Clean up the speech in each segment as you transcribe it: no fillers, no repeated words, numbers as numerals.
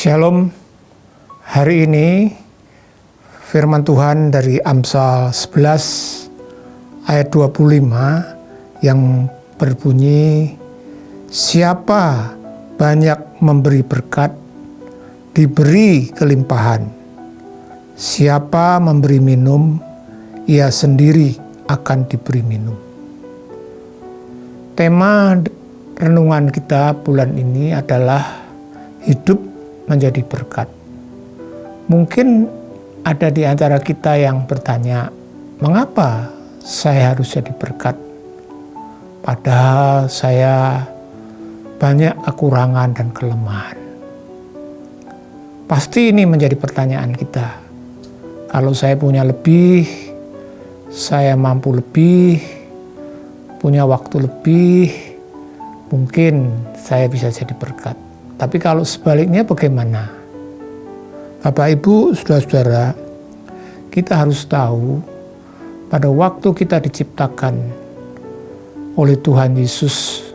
Shalom, hari ini firman Tuhan dari Amsal 11 ayat 25 yang berbunyi, siapa banyak memberi berkat, diberi kelimpahan. Siapa memberi minum, ia sendiri akan diberi minum. Tema renungan kita bulan ini adalah hidup menjadi berkat. Mungkin ada di antara kita yang bertanya, mengapa saya harus jadi berkat? Padahal saya banyak kekurangan dan kelemahan. Pasti ini menjadi pertanyaan kita. Kalau saya punya lebih, saya mampu lebih, punya waktu lebih, mungkin saya bisa jadi berkat. Tapi kalau sebaliknya bagaimana? Bapak, Ibu, Saudara-saudara, kita harus tahu pada waktu kita diciptakan oleh Tuhan Yesus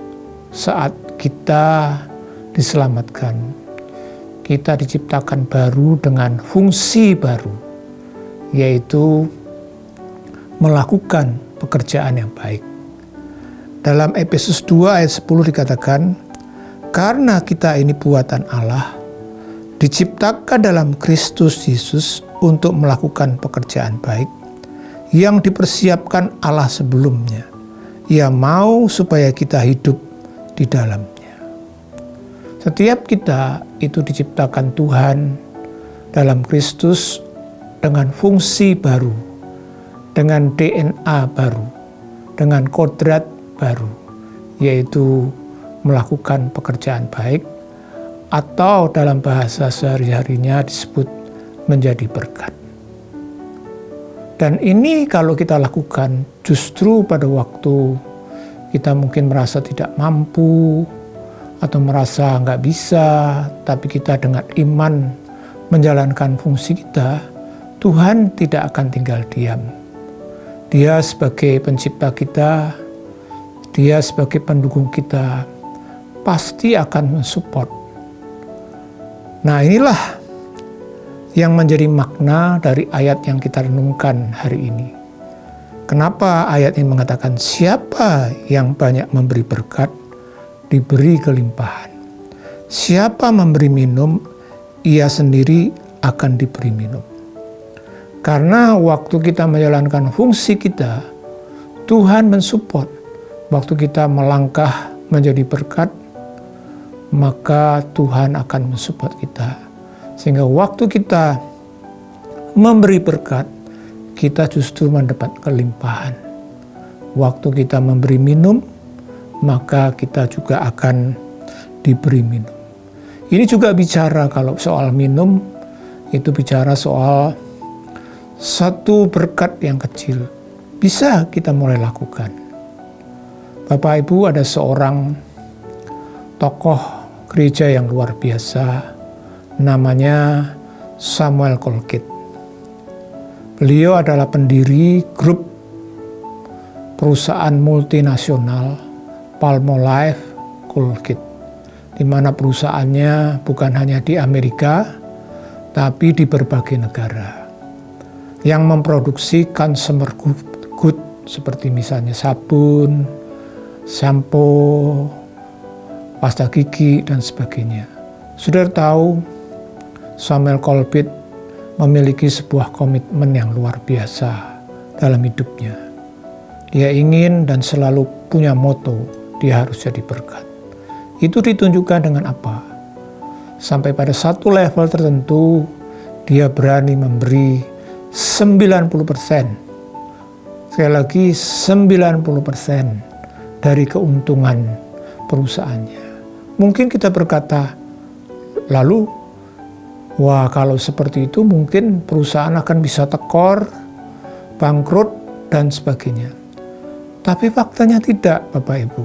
saat kita diselamatkan, kita diciptakan baru dengan fungsi baru, yaitu melakukan pekerjaan yang baik. Dalam Efesus 2 ayat 10 dikatakan, karena kita ini buatan Allah, diciptakan dalam Kristus Yesus untuk melakukan pekerjaan baik yang dipersiapkan Allah sebelumnya. Ia mau supaya kita hidup di dalamnya. Setiap kita itu diciptakan Tuhan dalam Kristus dengan fungsi baru, dengan DNA baru, dengan kodrat baru, yaitu melakukan pekerjaan baik, atau dalam bahasa sehari-harinya disebut menjadi berkat. Dan ini kalau kita lakukan justru pada waktu kita mungkin merasa tidak mampu atau merasa nggak bisa, tapi kita dengan iman menjalankan fungsi kita, Tuhan tidak akan tinggal diam. Dia sebagai pencipta kita, Dia sebagai pendukung kita, pasti akan mensupport. Nah, inilah yang menjadi makna dari ayat yang kita renungkan hari ini. Kenapa ayat ini mengatakan siapa yang banyak memberi berkat, diberi kelimpahan. Siapa memberi minum, ia sendiri akan diberi minum. Karena waktu kita menjalankan fungsi kita, Tuhan mensupport. Waktu kita melangkah menjadi berkat, maka Tuhan akan mensupport kita. Sehingga waktu kita memberi berkat, kita justru mendapat kelimpahan. Waktu kita memberi minum, maka kita juga akan diberi minum. Ini juga bicara kalau soal minum, itu bicara soal satu berkat yang kecil. Bisa kita mulai lakukan. Bapak Ibu, ada seorang tokoh gereja yang luar biasa, namanya Samuel Colgate. Beliau adalah pendiri grup perusahaan multinasional Palmolive Colgate, di mana perusahaannya bukan hanya di Amerika, tapi di berbagai negara, yang memproduksi consumer good seperti misalnya sabun, shampoo, pasta gigi, dan sebagainya. Sudah tahu, Samuel Colgate memiliki sebuah komitmen yang luar biasa dalam hidupnya. Dia ingin dan selalu punya moto, dia harus jadi berkat. Itu ditunjukkan dengan apa? Sampai pada satu level tertentu, dia berani memberi 90%. Sekali lagi 90% dari keuntungan perusahaannya. Mungkin kita berkata, lalu, wah kalau seperti itu mungkin perusahaan akan bisa tekor, bangkrut, dan sebagainya. Tapi faktanya tidak, Bapak Ibu.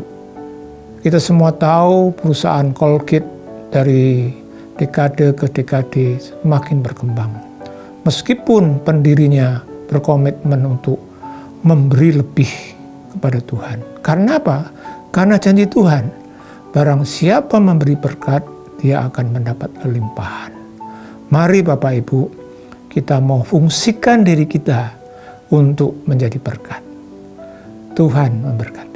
Kita semua tahu perusahaan Colgate dari dekade ke dekade semakin berkembang. Meskipun pendirinya berkomitmen untuk memberi lebih kepada Tuhan. Karena apa? Karena janji Tuhan, barang siapa memberi berkat, dia akan mendapat kelimpahan. Mari Bapak Ibu, kita mau fungsikan diri kita untuk menjadi berkat. Tuhan memberkati.